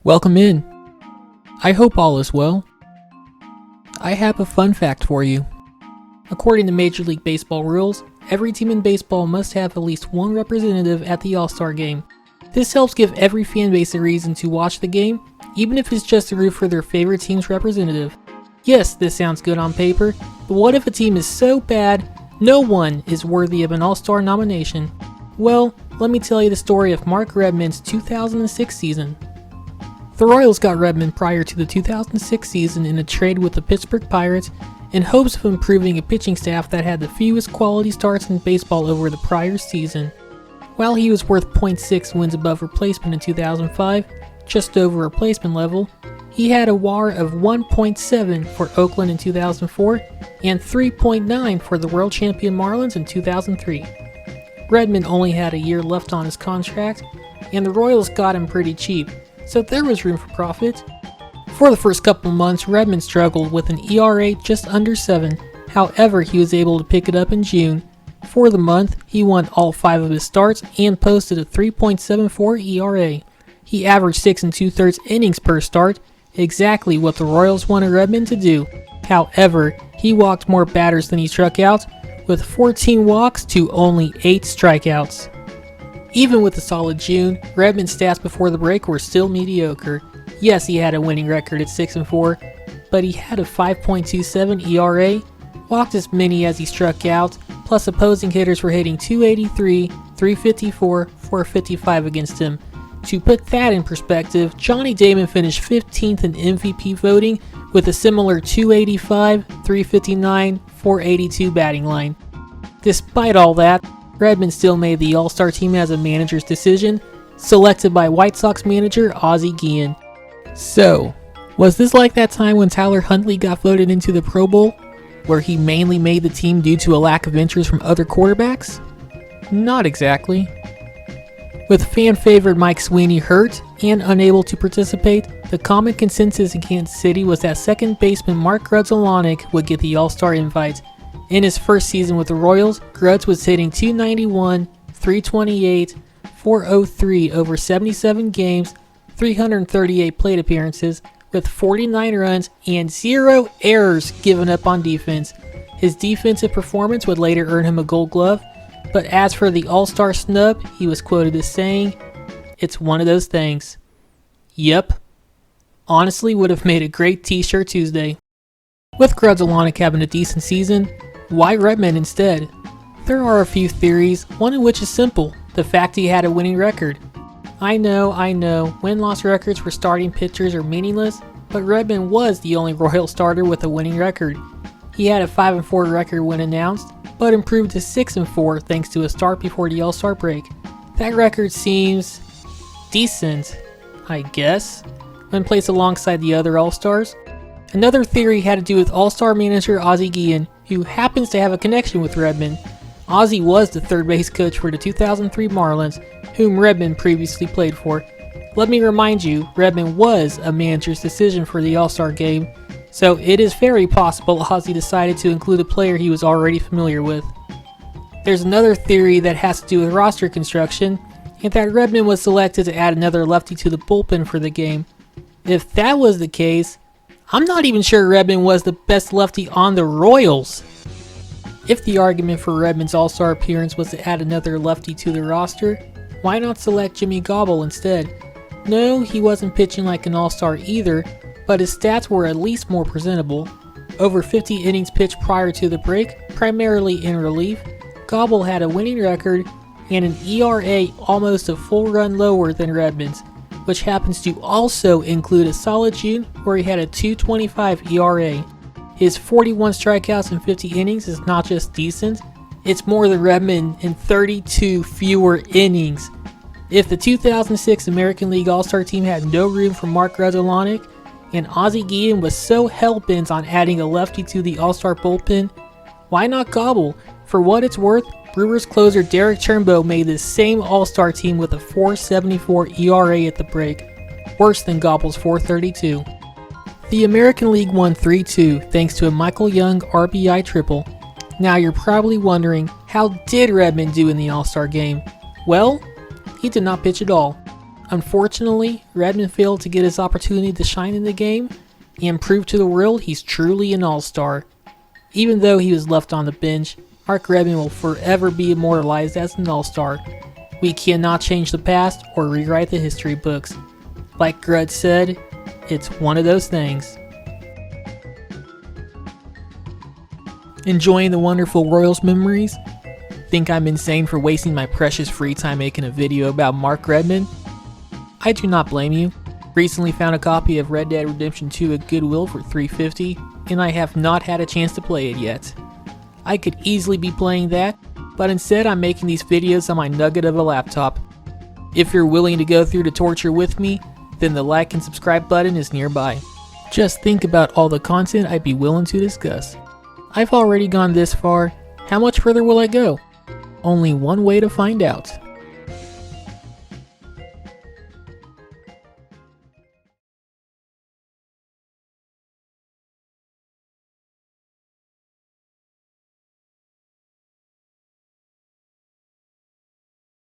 Welcome in. I hope all is well. I have a fun fact for you. According to Major League Baseball rules, every team in baseball must have at least one representative at the All-Star Game. This helps give every fan base a reason to watch the game, even if it's just to root for their favorite team's representative. Yes, this sounds good on paper, but what if a team is so bad, no one is worthy of an All-Star nomination? Well, let me tell you the story of Mark Redman's 2006 season. The Royals got Redman prior to the 2006 season in a trade with the Pittsburgh Pirates in hopes of improving a pitching staff that had the fewest quality starts in baseball over the prior season. While he was worth .6 wins above replacement in 2005, just over replacement level, he had a WAR of 1.7 for Oakland in 2004 and 3.9 for the world champion Marlins in 2003. Redman only had a year left on his contract, and the Royals got him pretty cheap, so there was room for profit. For the first couple months, Redman struggled with an ERA just under 7. However, he was able to pick it up in June. For the month, he won all 5 of his starts and posted a 3.74 ERA. He averaged 6 2/3 innings per start, exactly what the Royals wanted Redman to do. However, he walked more batters than he struck out, with 14 walks to only 8 strikeouts. Even with a solid June, Redman's stats before the break were still mediocre. Yes, he had a winning record at 6-4, but he had a 5.27 ERA, walked as many as he struck out, plus opposing hitters were hitting .283, .354, .455 against him. To put that in perspective, Johnny Damon finished 15th in MVP voting with a similar .285, .359, .482 batting line. Despite all that, Redman still made the All-Star team as a manager's decision, selected by White Sox manager Ozzie Guillen. So, was this like that time when Tyler Huntley got voted into the Pro Bowl, where he mainly made the team due to a lack of interest from other quarterbacks? Not exactly. With fan favorite Mike Sweeney hurt and unable to participate, the common consensus in Kansas City was that second baseman Mark Grudzielanek would get the All-Star invite. In his first season with the Royals, Grudz was hitting .291, .328, .403 over 77 games, 338 plate appearances, with 49 runs and 0 errors given up on defense. His defensive performance would later earn him a Gold Glove, but as for the All-Star snub, he was quoted as saying, "It's one of those things." Yep. Honestly, would have made a great T-shirt Tuesday. With Grudzielanek having a decent season, why Redman instead? There are a few theories, one of which is simple, the fact he had a winning record. I know, win-loss records for starting pitchers are meaningless, but Redman was the only Royal starter with a winning record. He had a 5-4 record when announced, but improved to 6-4 thanks to a start before the All-Star break. That record seems decent, I guess, when placed alongside the other All-Stars. Another theory had to do with All-Star manager Ozzie Guillen, who happens to have a connection with Redman. Ozzie was the third base coach for the 2003 Marlins, whom Redman previously played for. Let me remind you, Redman was a manager's decision for the All-Star game, so it is very possible Ozzie decided to include a player he was already familiar with. There's another theory that has to do with roster construction, and that Redman was selected to add another lefty to the bullpen for the game. If that was the case, I'm not even sure Redman was the best lefty on the Royals. If the argument for Redman's All-Star appearance was to add another lefty to the roster, why not select Jimmy Gobble instead? No, he wasn't pitching like an All-Star either, but his stats were at least more presentable. Over 50 innings pitched prior to the break, primarily in relief, Gobble had a winning record and an ERA almost a full run lower than Redman's, which happens to also include a solid June where he had a .225 ERA. His 41 strikeouts in 50 innings is not just decent, it's more than Redman in 32 fewer innings. If the 2006 American League All-Star team had no room for Mark Grudzielanek, and Ozzie Guillen was so hell-bent on adding a lefty to the All-Star bullpen, why not Gobble? For what it's worth, Brewers closer Derek Turnbow made this same All-Star team with a .474 ERA at the break, worse than Gobble's .432. The American League won 3-2 thanks to a Michael Young RBI triple. Now you're probably wondering, how did Redman do in the All-Star game? Well, he did not pitch at all. Unfortunately, Redman failed to get his opportunity to shine in the game and prove to the world he's truly an all-star. Even though he was left on the bench, Mark Redman will forever be immortalized as an all-star. We cannot change the past or rewrite the history books. Like Grud said, it's one of those things. Enjoying the wonderful Royals memories? Think I'm insane for wasting my precious free time making a video about Mark Redman? I do not blame you. Recently found a copy of Red Dead Redemption 2 at Goodwill for $3.50, and I have not had a chance to play it yet. I could easily be playing that, but instead I'm making these videos on my nugget of a laptop. If you're willing to go through the torture with me, then the like and subscribe button is nearby. Just think about all the content I'd be willing to discuss. I've already gone this far. How much further will I go? Only one way to find out.